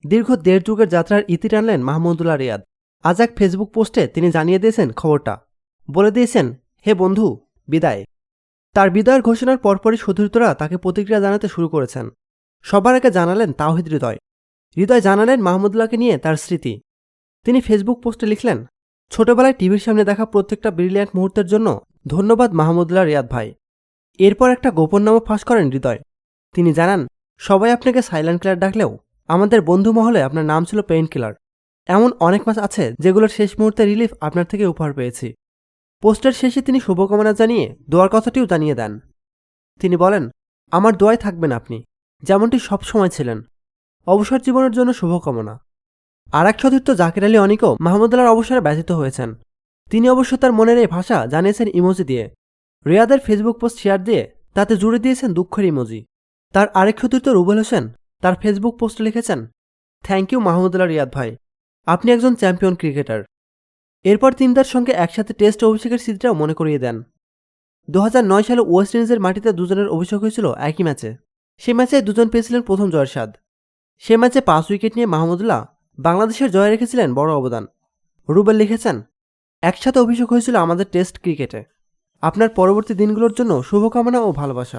দীর্ঘ ১.৫ যুগের যাত্রার ইতি টানলেন মাহমুদুল্লাহ রিয়াদ। আজ এক ফেসবুক পোস্টে তিনি জানিয়ে দিয়েছেন খবরটা। বলে দিয়েছেন, হে বন্ধু, বিদায়। তার বিদায়ের ঘোষণার পরপরই সতীর্থরা তাকে প্রতিক্রিয়া জানাতে শুরু করেছেন। সবার আগে জানালেন তাওহিদ হৃদয়। হৃদয় জানালেন মাহমুদুল্লাহকে নিয়ে তার স্মৃতি। তিনি ফেসবুক পোস্টে লিখলেন, ছোটবেলায় টিভির সামনে দেখা প্রত্যেকটা ব্রিলিয়ান্ট মুহূর্তের জন্য ধন্যবাদ মাহমুদুল্লাহ রিয়াদ ভাই। এরপর একটা গোপন নামও ফাঁস করেন হৃদয়। তিনি জানান, সবাই আপনাকে সাইলেন্ট কিলার ডাকলেও আমাদের বন্ধু মহলে আপনার নাম ছিল পেইন কিলার। এমন অনেক ম্যাচ আছে যেগুলোর শেষ মুহূর্তে রিলিফ আপনার থেকে উপহার পেয়েছি। পোস্টের শেষে তিনি শুভকামনা জানিয়ে দোয়ার কথাটিও জানিয়ে দেন। তিনি বলেন, আমার দোয়ায় থাকবেন আপনি, যেমনটি সবসময় ছিলেন। অবসর জীবনের জন্য শুভকামনা। আর এক সতীর্থ জাকির আলী অনিকও মাহমুদুল্লাহর অবসরে ব্যথিত হয়েছেন। তিনি অবশ্য তার মনের এই ভাষা জানিয়েছেন ইমোজি দিয়ে। রিয়াদের ফেসবুক পোস্ট শেয়ার দিয়ে তাতে জুড়ে দিয়েছেন দুঃখের ইমোজি। তার আরেক সতীর্থ রুবেল হোসেন তার ফেসবুক পোস্টে লিখেছেন, থ্যাংক ইউ মাহমুদুল্লাহ রিয়াদ ভাই, আপনি একজন চ্যাম্পিয়ন ক্রিকেটার। এরপর তিনি তার সঙ্গে একসাথে টেস্ট অভিষেকের স্মৃতিটাও মনে করিয়ে দেন। ২০০৯ সালে ওয়েস্ট ইন্ডিজের মাটিতে দুজনের অভিষেক হয়েছিল একই ম্যাচে। সে ম্যাচে দুজন পেয়েছিলেন প্রথম জয়ের স্বাদ। সে ম্যাচে ৫ উইকেট নিয়ে মাহমুদুল্লাহ বাংলাদেশের জয়ে রেখেছিলেন বড় অবদান। রুবেল লিখেছেন, একসাথে অভিষেক হয়েছিল আমাদের টেস্ট ক্রিকেটে। আপনার পরবর্তী দিনগুলোর জন্য শুভকামনা ও ভালোবাসা।